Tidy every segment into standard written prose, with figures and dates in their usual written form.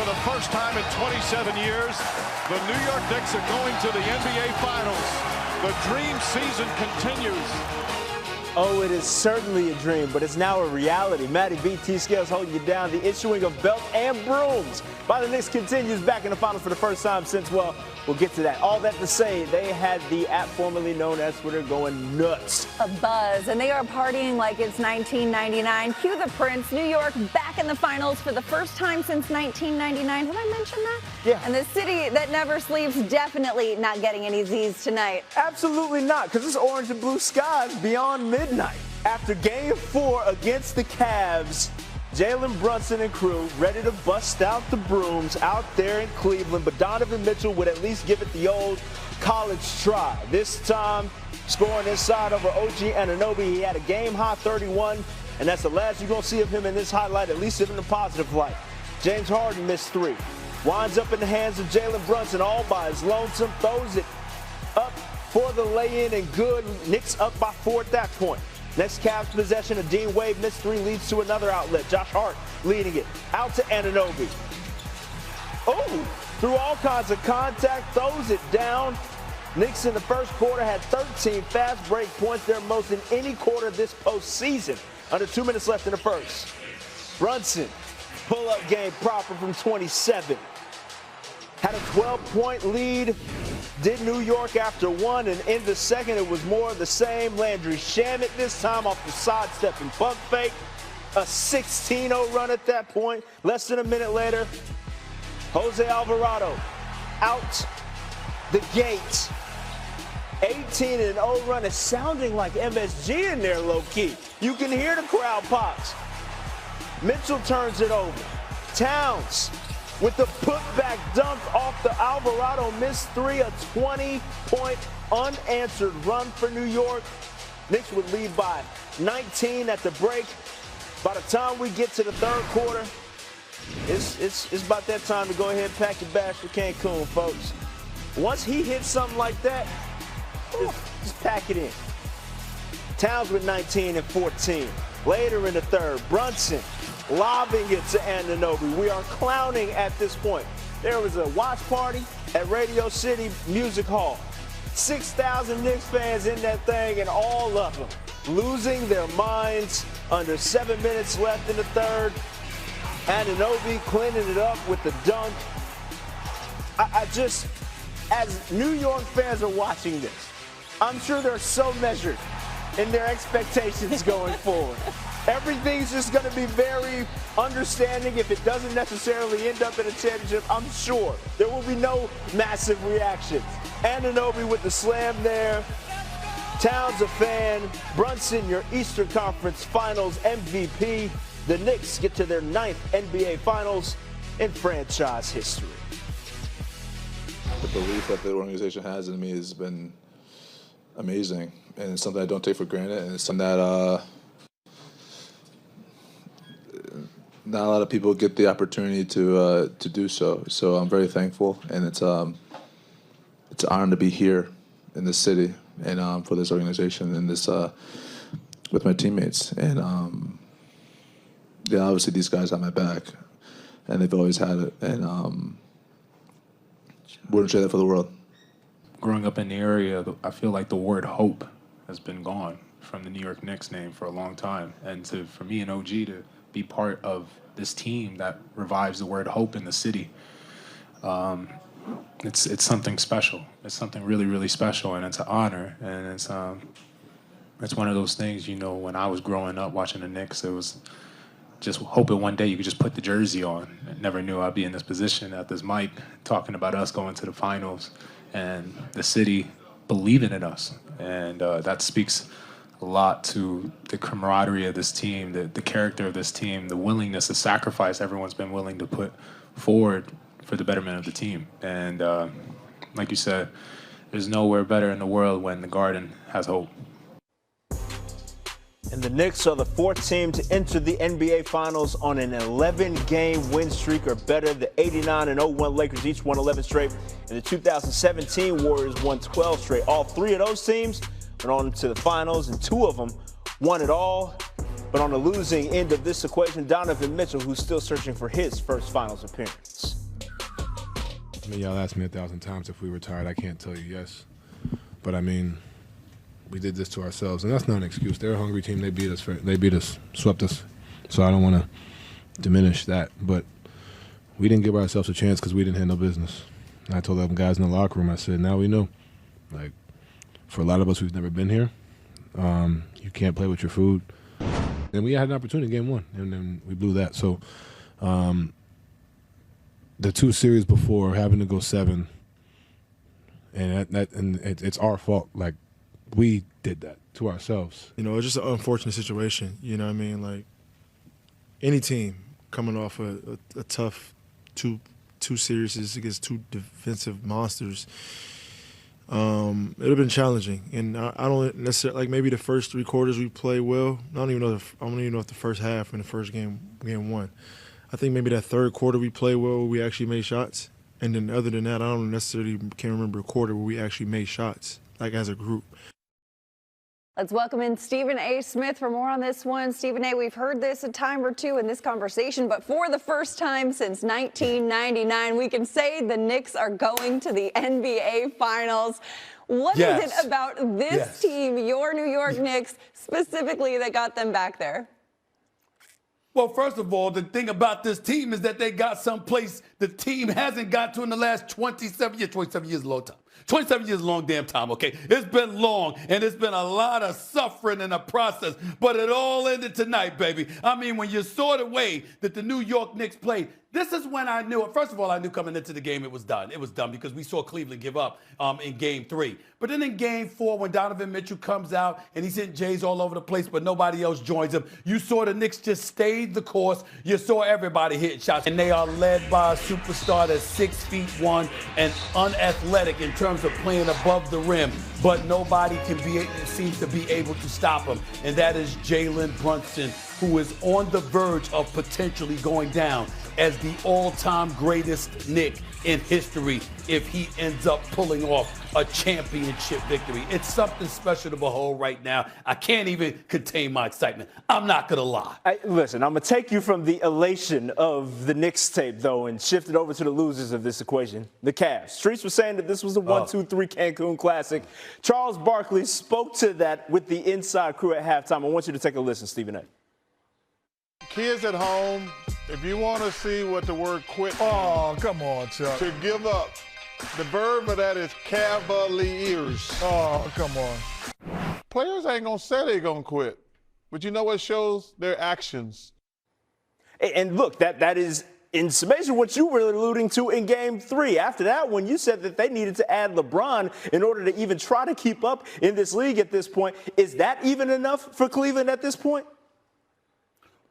for the first time in 27 years, the New York Knicks are going to the NBA Finals. The dream season continues. Oh, it is certainly a dream, but it's now a reality. Matty B, T-Scales holding you down. The issuing of belts and brooms by the Knicks continues back in the finals for the first time since, well, we'll get to that. All that to say, they had the app formerly known as Twitter going nuts. A buzz, and they are partying like it's 1999. Cue the Prince. New York back in the finals for the first time since 1999. Did I mention that? Yeah. And the city that never sleeps definitely not getting any Z's tonight. Absolutely not, because it's orange and blue skies beyond midnight. After Game 4 against the Cavs, Jalen Brunson and crew ready to bust out the brooms out there in Cleveland, but Donovan Mitchell would at least give it the old college try. This time, scoring inside over OG Anunoby. He had a game-high 31, and that's the last you're going to see of him in this highlight, at least in the positive light. James Harden missed 3. Winds up in the hands of Jalen Brunson all by his lonesome, throws it up for the lay-in and good. Knicks up by 4 at that point. Next Cavs possession, a Dean Wade missed 3 leads to another outlet. Josh Hart leading it out to Anunoby. Oh, through all kinds of contact, throws it down. Knicks in the first quarter had 13 fast break points, their most in any quarter this postseason. Under 2 minutes left in the first. Brunson, pull-up game proper from 27. Had a 12-point lead. Did New York after 1, and in the second it was more of the same. Landry Shamet this time off the sidestepping pump fake. A 16-0 run at that point. Less than a minute later, Jose Alvarado out the gate. 18-0 run. It's sounding like MSG in there low-key. You can hear the crowd pops. Mitchell turns it over. Towns with the putback dunk off the Alvarado missed 3, a 20-point unanswered run for New York. Knicks would lead by 19 at the break. By the time we get to the third quarter, it's about that time to go ahead and pack your bags for Cancun, folks. Once he hits something like that, just pack it in. Towns with 19 and 14. Later in the third, Brunson lobbing it to Anunoby. We are clowning at this point. There was a watch party at Radio City Music Hall. 6,000 Knicks fans in that thing, and all of them losing their minds. Under 7 minutes left in the third. Anunoby cleaning it up with the dunk. I just, as New York fans are watching this, I'm sure they're so measured in their expectations going forward. Everything's just going to be very understanding. If it doesn't necessarily end up in a championship, I'm sure there will be no massive reactions. Anunoby with the slam there. Towns a fan. Brunson, your Eastern Conference Finals MVP. The Knicks get to their 9th NBA Finals in franchise history. The belief that the organization has in me has been amazing, and it's something I don't take for granted, and it's something that not a lot of people get the opportunity to do so. So I'm very thankful, and it's an honor to be here in this city and for this organization and this with my teammates. And yeah, obviously these guys have my back, and they've always had it, and wouldn't trade that for the world. Growing up in the area, I feel like the word hope has been gone from the New York Knicks name for a long time. And for me and OG to be part of this team that revives the word hope in the city, it's something special. It's something really, really special, and it's an honor. And it's one of those things, you know, when I was growing up watching the Knicks, it was just hoping one day you could just put the jersey on. I never knew I'd be in this position at this mic talking about us going to the finals and the city believing in us. And that speaks a lot to the camaraderie of this team, the character of this team, the willingness to sacrifice everyone's been willing to put forward for the betterment of the team. And like you said, there's nowhere better in the world when the Garden has hope. And the Knicks are the 4th team to enter the NBA Finals on an 11-game win streak or better. The 89 and 01 Lakers each won 11 straight, and the 2017 Warriors won 12 straight. All 3 of those teams went on to the finals, and 2 of them won it all. But on the losing end of this equation, Donovan Mitchell, who's still searching for his first finals appearance. I mean, y'all asked me 1,000 times if we were tired. I can't tell you yes. But, I mean, we did this to ourselves. And that's not an excuse. They're a hungry team. They beat us. They beat us, swept us. So I don't want to diminish that. But we didn't give ourselves a chance because we didn't handle business. And I told them guys in the locker room, I said, now we know. Like, for a lot of us who've never been here, you can't play with your food. And we had an opportunity in game one, and then we blew that. So the 2 series before, having to go 7, and it's our fault. Like, we did that to ourselves. You know, it's just an unfortunate situation. You know what I mean? Like, any team coming off a tough two series against 2 defensive monsters, it would have been challenging. And I don't necessarily, like, maybe the first 3 quarters we play well. I don't even know if the first half in the first game 1. I think maybe that 3rd quarter we played well, we actually made shots. And then other than that, I don't necessarily can't remember a quarter where we actually made shots, like as a group. Let's welcome in Stephen A. Smith for more on this one. Stephen A., we've heard this a time or two in this conversation, but for the first time since 1999, we can say the Knicks are going to the NBA Finals. What is it about this team, your New York Knicks, specifically that got them back there? Well, first of all, the thing about this team is that they got someplace the team hasn't got to in the last 27 years. 27 years is a long time. 27 years is a long damn time, okay? It's been long, and it's been a lot of suffering in the process, but it all ended tonight, baby. I mean, when you saw the way that the New York Knicks played, this is when I knew it. First of all, I knew coming into the game it was done. It was done because we saw Cleveland give up in Game 3. But then in Game 4, when Donovan Mitchell comes out and he's hitting Jays all over the place, but nobody else joins him, you saw the Knicks just stayed the course. You saw everybody hitting shots. And they are led by a superstar that's 6'1" and unathletic in terms of playing above the rim. But nobody seems to be able to stop him. And that is Jalen Brunson, who is on the verge of potentially going down as the all-time greatest Knick in history if he ends up pulling off a championship victory. It's something special to behold right now. I can't even contain my excitement. I'm not going to lie. Listen, I'm going to take you from the elation of the Knicks tape, though, and shift it over to the losers of this equation, the Cavs. Streets were saying that this was a 1-2-3 Cancun Classic. Charles Barkley spoke to that with the Inside Crew at halftime. I want you to take a listen, Stephen A. Kids at home, if you want to see what the word quit means, oh, come on, Chuck. to give up, the verb of that is cavaliers. Oh, come on. Players ain't going to say they're going to quit, but you know what shows? Their actions. And look, that is in summation what you were alluding to in Game 3. After that one, you said that they needed to add LeBron in order to even try to keep up in this league at this point. Is that even enough for Cleveland at this point?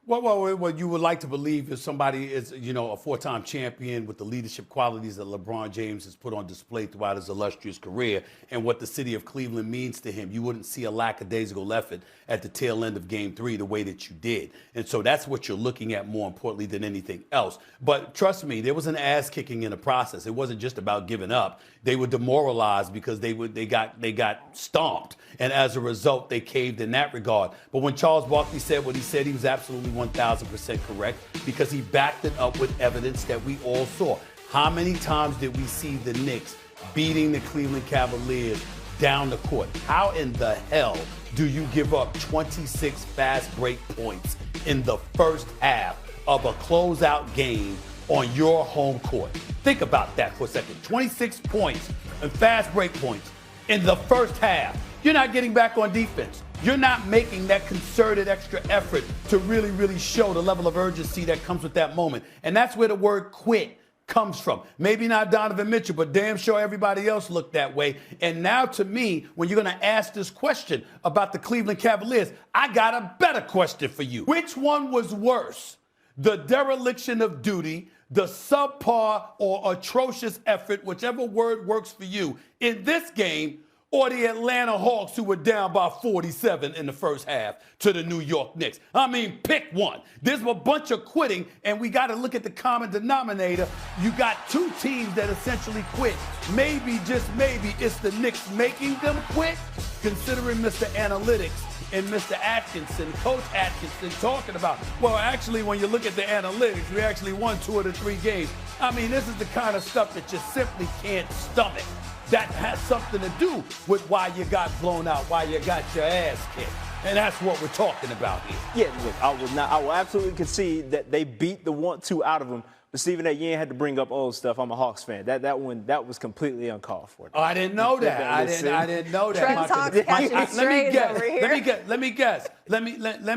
Well, what you would like to believe is somebody is, you know, a 4-time champion with the leadership qualities that LeBron James has put on display throughout his illustrious career and what the city of Cleveland means to him. You wouldn't see a lackadaisical effort at the tail end of Game 3 the way that you did. And so that's what you're looking at more importantly than anything else. But trust me, there was an ass kicking in the process. It wasn't just about giving up. They were demoralized because they got stomped. And as a result, they caved in that regard. But when Charles Barkley said what he said, he was absolutely 1,000% correct because he backed it up with evidence that we all saw. How many times did we see the Knicks beating the Cleveland Cavaliers down the court? How in the hell do you give up 26 fast break points in the first half of a closeout game on your home court? Think about that for a second. 26 points and fast break points in the first half. You're not getting back on defense. You're not making that concerted extra effort to really, really show the level of urgency that comes with that moment. And that's where the word quit comes from. Maybe not Donovan Mitchell, but damn sure everybody else looked that way. And now to me, when you're going to ask this question about the Cleveland Cavaliers, I got a better question for you. Which one was worse? The dereliction of duty, the subpar or atrocious effort, whichever word works for you, in this game, or the Atlanta Hawks who were down by 47 in the first half to the New York Knicks? I mean, pick one. There's a bunch of quitting, and we got to look at the common denominator. You got two teams that essentially quit. Maybe, just maybe, it's the Knicks making them quit, considering Mr. Analytics and Mr. Atkinson, Coach Atkinson, talking about, well, actually, when you look at the analytics, we actually won 2 of the 3 games. I mean, this is the kind of stuff that you simply can't stomach. That has something to do with why you got blown out, why you got your ass kicked. And that's what we're talking about here. Yeah, look, I will absolutely concede that they beat the 1-2 out of them. But Stephen A., you ain't had to bring up old stuff. I'm a Hawks fan. That was completely uncalled for. Oh, I didn't know that. I didn't know that. Trent's Hawks catching strays over here. Let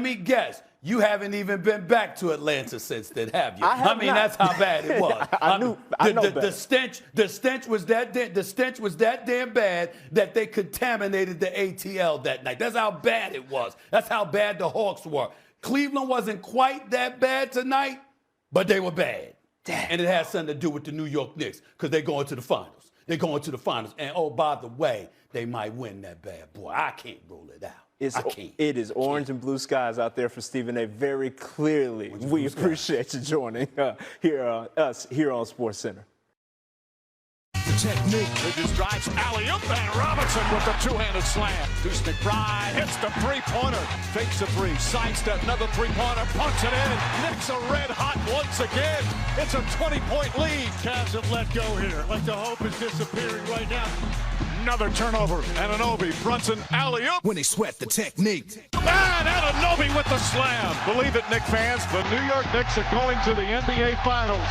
me guess. You haven't even been back to Atlanta since then, have you? I mean, that's how bad it was. I know the stench was that damn bad that they contaminated the ATL that night. That's how bad it was. That's how bad the Hawks were. Cleveland wasn't quite that bad tonight, but they were bad. Damn. And it has something to do with the New York Knicks because they're going to the finals. They're going to the finals. And, oh, by the way, they might win that bad boy. I can't rule it out. It is orange and blue skies out there for Stephen A. Very clearly. We appreciate you joining us here on Sports Center. The technique. Bridges drives alley-oop, and Robinson with the two-handed slam. Deuce McBride hits the three-pointer. Fakes a three. Sidestep, another three-pointer. Punch it in. Knicks are red hot once again. It's a 20-point lead. Cavs have let go here. Like the hope is disappearing right now. Another turnover. Anunoby, Brunson, alley-oop. When they sweat the technique. And Anunoby with the slam. Believe it, Knicks fans, the New York Knicks are going to the NBA Finals.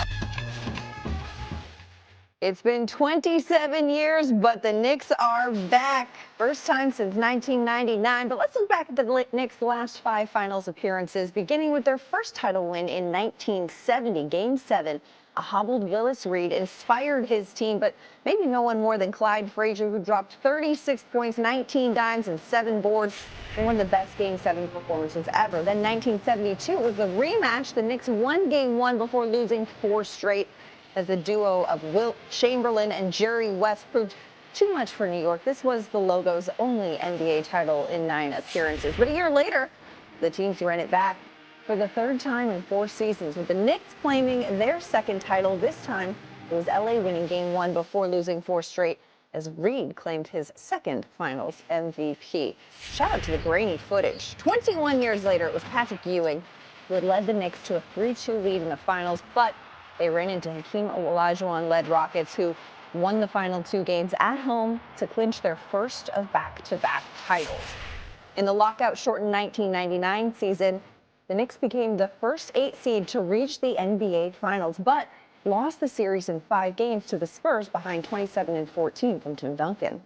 It's been 27 years, but the Knicks are back. First time since 1999. But let's look back at the Knicks' last 5 finals appearances, beginning with their first title win in 1970, Game 7. A hobbled Willis Reed inspired his team, but maybe no one more than Clyde Frazier, who dropped 36 points, 19 dimes, and 7 boards in one of the best Game 7 performances ever. Then 1972 was a rematch. The Knicks won Game 1 before losing 4 straight, as the duo of Wilt Chamberlain and Jerry West proved too much for New York. This was the Logo's only NBA title in 9 appearances. But a year later, the teams ran it back for the 3rd time in 4 seasons, with the Knicks claiming their 2nd title. This time, it was LA winning Game 1 before losing 4 straight, as Reed claimed his 2nd finals MVP. Shout out to the grainy footage. 21 years later, it was Patrick Ewing who had led the Knicks to a 3-2 lead in the finals, but they ran into Hakeem Olajuwon-led Rockets, who won the final 2 games at home to clinch their first of back-to-back titles. In the lockout-shortened 1999 season, the Knicks became the first 8 seed to reach the NBA Finals, but lost the series in 5 games to the Spurs behind 27-14 from Tim Duncan.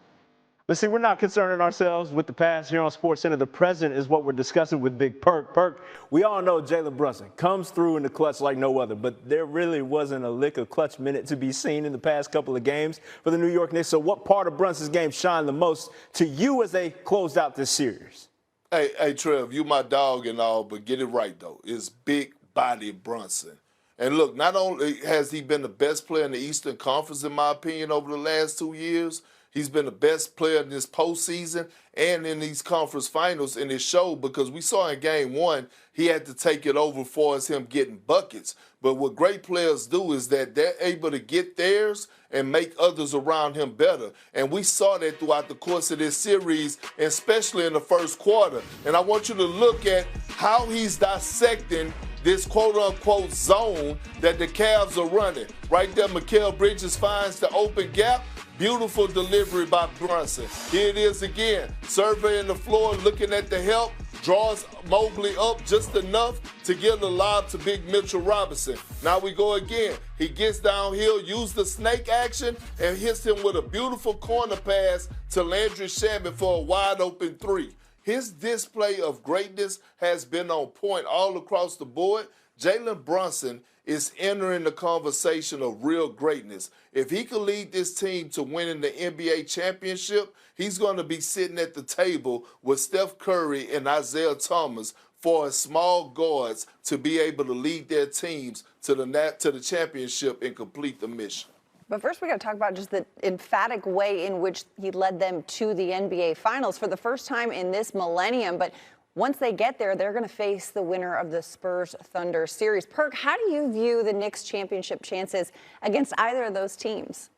But see, we're not concerning ourselves with the past here on SportsCenter. The present is what we're discussing with Big Perk. Perk, we all know Jalen Brunson comes through in the clutch like no other, but there really wasn't a lick of clutch minute to be seen in the past couple of games for the New York Knicks. So what part of Brunson's game shined the most to you as they closed out this series? Hey, Trev, you my dog and all, but get it right, though. It's big body Brunson. And look, not only has he been the best player in the Eastern Conference, in my opinion, over the last 2 years, he's been the best player in this postseason and in these conference finals, in his show, because we saw in Game 1, he had to take it over for us, him getting buckets. But what great players do is that they're able to get theirs and make others around him better. And we saw that throughout the course of this series, especially in the first quarter. And I want you to look at how he's dissecting this quote-unquote zone that the Cavs are running. Right there, Mikal Bridges finds the open gap. Beautiful delivery by Brunson. Here it is again. Surveying the floor, looking at the help. Draws Mobley up just enough to get the lob to Big Mitchell Robinson. Now we go again. He gets downhill, uses the snake action, and hits him with a beautiful corner pass to Landry Shamet for a wide-open 3. His display of greatness has been on point all across the board. Jalen Brunson is entering the conversation of real greatness. If he can lead this team to winning the NBA championship, he's going to be sitting at the table with Steph Curry and Isaiah Thomas for small guards to be able to lead their teams to the championship and complete the mission. But first, we got to talk about just the emphatic way in which he led them to the NBA Finals for the first time in this millennium. But once they get there, they're going to face the winner of the Spurs-Thunder series. Perk, how do you view the Knicks' championship chances against either of those teams?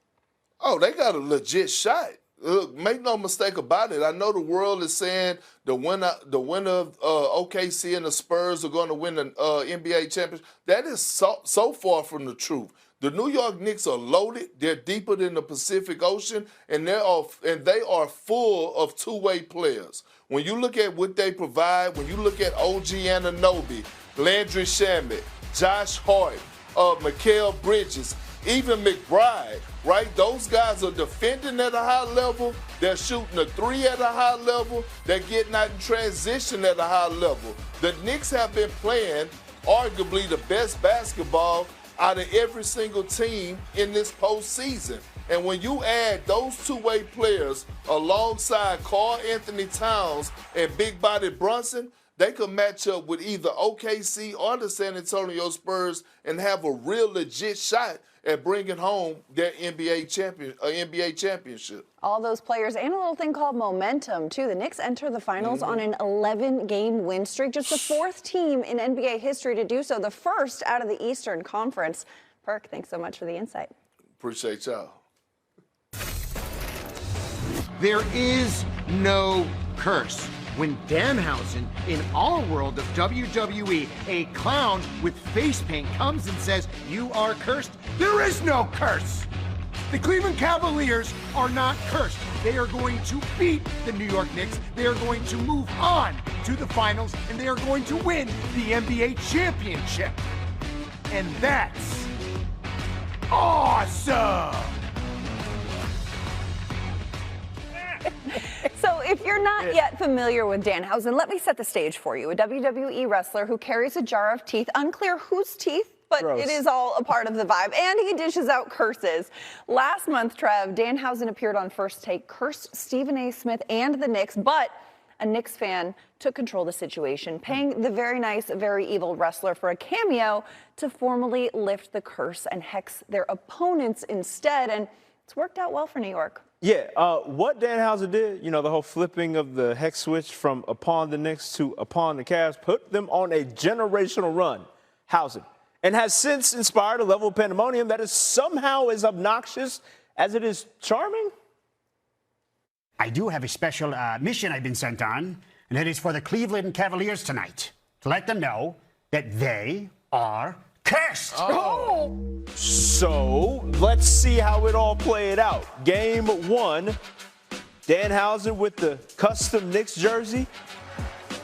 Oh, they got a legit shot. Look, make no mistake about it. I know the world is saying the winner of OKC and the Spurs are going to win the NBA championship. That is so far from the truth. The New York Knicks are loaded. They're deeper than the Pacific Ocean, and they are full of two-way players. When you look at what they provide, when you look at OG Anunoby, Landry Shamet, Josh Hart, Mikal Bridges, even McBride, right? Those guys are defending at a high level. They're shooting a three at a high level. They're getting out in transition at a high level. The Knicks have been playing arguably the best basketball out of every single team in this postseason. And when you add those two-way players alongside Karl Anthony Towns and Big Body Brunson, they could match up with either OKC or the San Antonio Spurs and have a real legit shot at bringing home their NBA championship. All those players and a little thing called momentum, too. The Knicks enter the finals on an 11-game win streak, just the fourth team in NBA history to do so, the first out of the Eastern Conference. Perk, thanks so much for the insight. Appreciate y'all. There is no curse. When Danhausen, in our world of WWE, a clown with face paint comes and says, "You are cursed," there is no curse. The Cleveland Cavaliers are not cursed. They are going to beat the New York Knicks. They are going to move on to the finals, and they are going to win the NBA championship. And that's awesome. So if you're not yet familiar with Danhausen, let me set the stage for you. A WWE wrestler who carries a jar of teeth, unclear whose teeth, but Gross. It is all a part of the vibe. And he dishes out curses. Last month, Trev, Danhausen appeared on First Take, cursed Stephen A. Smith and the Knicks, but a Knicks fan took control of the situation, paying the very nice, very evil wrestler for a cameo to formally lift the curse and hex their opponents instead. And it's worked out well for New York. Yeah, what Danhausen did, you know, the whole flipping of the hex switch from upon the Knicks to upon the Cavs, put them on a generational run, Hausen, and has since inspired a level of pandemonium that is somehow as obnoxious as it is charming. I do have a special mission I've been sent on, and it is for the Cleveland Cavaliers tonight, to let them know that they are cursed. Oh. So let's see how it all played out. Game one, Danhausen with the custom Knicks jersey.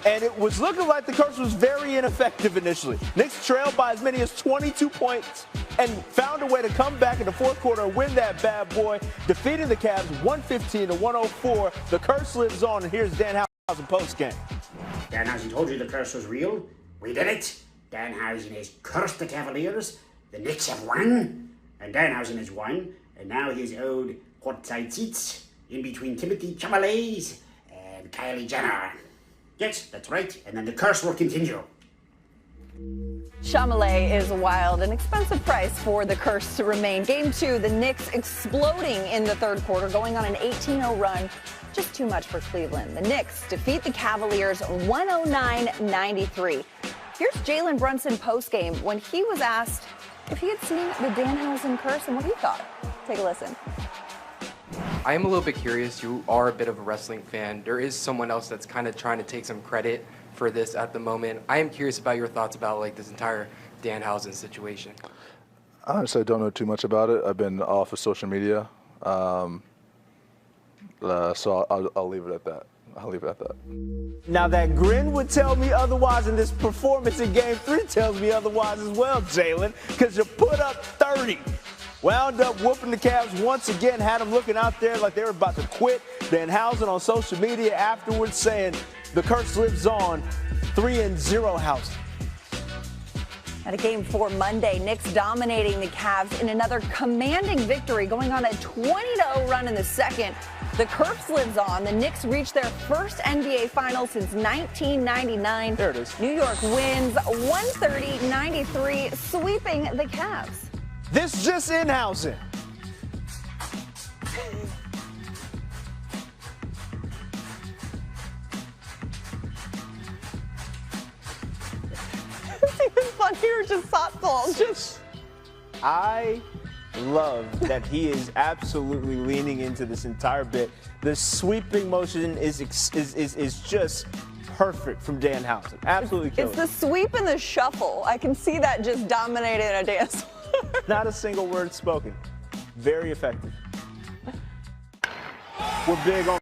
And it was looking like the curse was very ineffective initially. Knicks trailed by as many as 22 points and found a way to come back in the fourth quarter and win that bad boy, defeating the Cavs 115-104. The curse lives on, and here's Danhausen postgame. Danhausen told you the curse was real. We did it. Danhausen has cursed the Cavaliers. The Knicks have won. And Danhausen has won. And now he's owed courtside seats in between Timothy Chalamet and Kylie Jenner. Yes, that's right. And then the curse will continue. Chalamet is a wild and expensive price for the curse to remain. Game two, the Knicks exploding in the third quarter, going on an 18-0 run. Just too much for Cleveland. The Knicks defeat the Cavaliers 109-93. Here's Jalen Brunson postgame when he was asked if he had seen the Danhausen curse and what he thought. Take a listen. I am a little bit curious. You are a bit of a wrestling fan. There is someone else that's kind of trying to take some credit for this at the moment. I am curious about your thoughts about like this entire Danhausen situation. Honestly, I don't know too much about it. I've been off of social media, so I'll leave it at that. I'll leave it at that. Now that grin would tell me otherwise, and this performance in Game 3 tells me otherwise as well, Jalen, because you put up 30. Wound up whooping the Cavs once again, had them looking out there like they were about to quit. Danhausen on social media afterwards saying the curse lives on. 3-0 Hausen. At a Game 4 Monday, Knicks dominating the Cavs in another commanding victory, going on a 20-0 run in the second. The curse lives on. The Knicks reached their first NBA Finals since 1999. There it is. New York wins 130-93, sweeping the Cavs. This just in, Hausen. It's even funnier, just thoughtful. I love that he is absolutely leaning into this entire bit. The sweeping motion is just perfect from Danhausen. Absolutely killer. It's the sweep and the shuffle. I can see that just dominating a dance. Not a single word spoken. Very effective. We're big on